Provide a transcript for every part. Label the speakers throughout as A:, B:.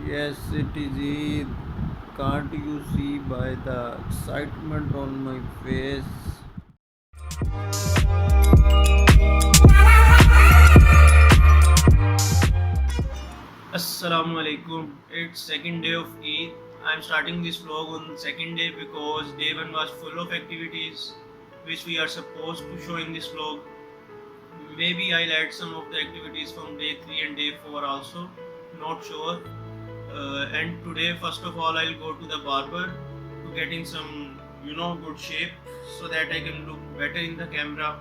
A: Yes, it is Eid. Can't you see by the excitement on my face?
B: Assalamu alaikum. It's second day of Eid. I'm starting this vlog on second day because day one was full of activities which we are supposed to show in this vlog. Maybe I'll add some of the activities from day 3 and day 4 also. Not sure. And today, first of all, I'll go to the barber to get in some, good shape so that I can look better in the camera.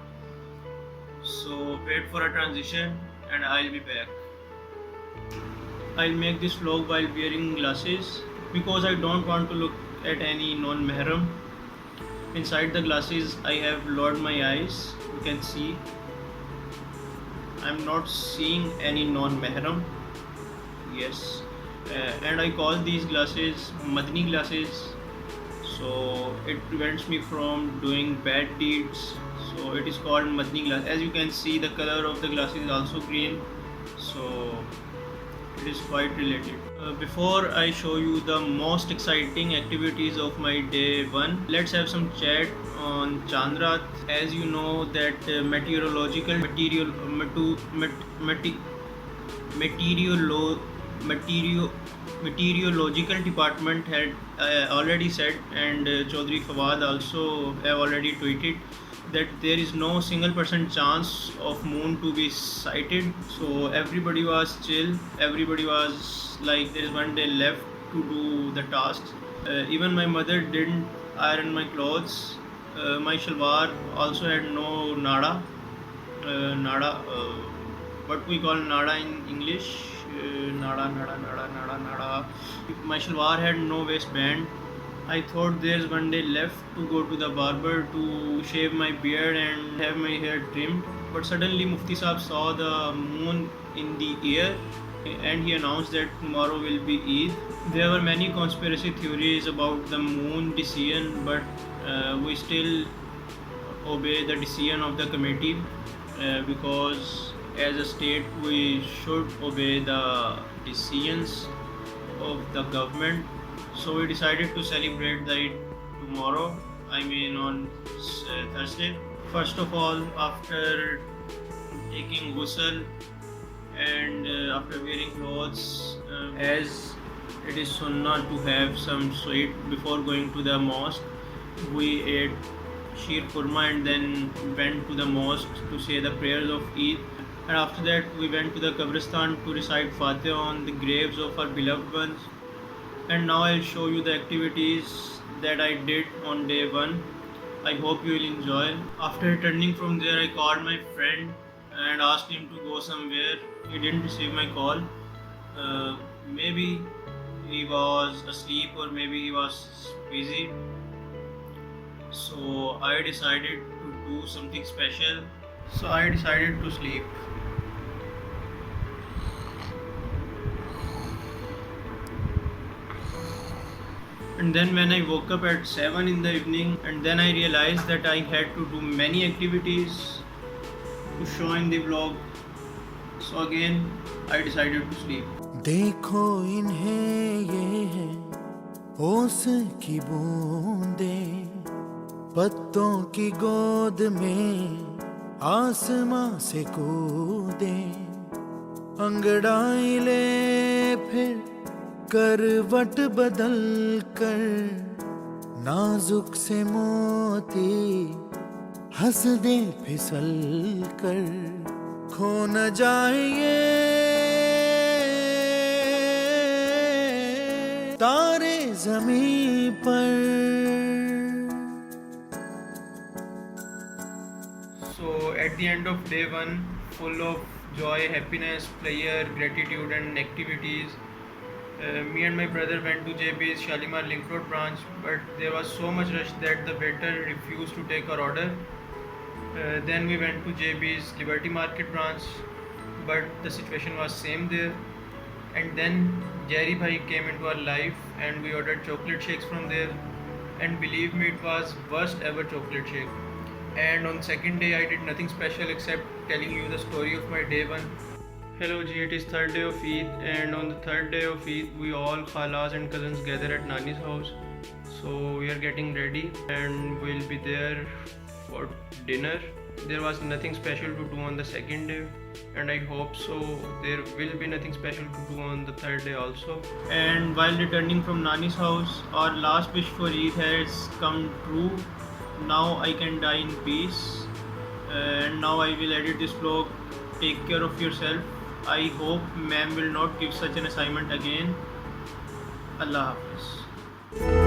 B: So wait for a transition and I'll be back. I'll make this vlog while wearing glasses because I don't want to look at any non-mahram. Inside the glasses I have lowered my eyes. You can see I'm not seeing any non-mahram. Yes. And I call these glasses Madni glasses. So it prevents me from doing bad deeds. So it is called Madni glass. As you can see, the color of the glasses is also green. So it is quite related. Before I show you the most exciting activities of my day one, let's have some chat on Chandrat. As you know that meteorological material material meteorological department had already said, and Chaudhry Fawad also have already tweeted that there is no single percent chance of moon to be sighted. So everybody was chill. Everybody was like, there is one day left to do the tasks. Even my mother didn't iron my clothes. My shalwar also had no nada. Nada. What we call nada in English. Nada. My shalwar had no waistband. I thought there's one day left to go to the barber to shave my beard and have my hair trimmed. But suddenly Mufti Saab saw the moon in the air and he announced that tomorrow will be Eid. There were many conspiracy theories about the moon decision, but we still obey the decision of the committee because as a state we should obey the decisions of the government. So we decided to celebrate the Eid tomorrow, I mean on Thursday. First of all, after taking ghusl and after wearing clothes, as it is sunnah to have some sweet before going to the mosque, we ate sheer kurma and then went to the mosque to say the prayers of Eid. And after that, we went to the Qabristan to recite Fatiha on the graves of our beloved ones. And now I'll show you the activities that I did on day one. I hope you will enjoy. After returning from there, I called my friend and asked him to go somewhere. He didn't receive my call. Maybe he was asleep or maybe he was busy. So I decided to do something special. So I decided to sleep. And then when I woke up at 7 in the evening, and then I realized that I had to do many activities to show in the vlog. So again, I decided to sleep.
C: देखो इन्हें ये है ओस की बूंदे पत्तों की गोद में आसमां से कूदे अंगड़ाई ले फिर करवट बदल कर नाजुक से मोती हंस दे फिसल कर खो न जाए ये तारे ज़मीं पर।
B: So at the end of day one, full of joy, happiness, pleasure, gratitude, and activities, me and my brother went to JB's Shalimar Link Road branch, but there was so much rush that the waiter refused to take our order. Then we went to JB's Liberty Market branch, but the situation was same there. And then Jerry Bhai came into our life and we ordered chocolate shakes from there. And believe me, it was worst ever chocolate shake. And on second day I did nothing special except telling you the story of my day one. Hello Ji, it is third day of Eid, and on the third day of Eid we all khalas and cousins gather at Nani's house. So we are getting ready and we'll be there for dinner. There was nothing special to do on the second day, and I hope so there will be nothing special to do on the third day also. And while returning from Nani's house, our last wish for Eid has come true. Now I can die in peace. And now I will edit this vlog. Take care of yourself. I hope ma'am will not give such an assignment again. Allah Hafiz.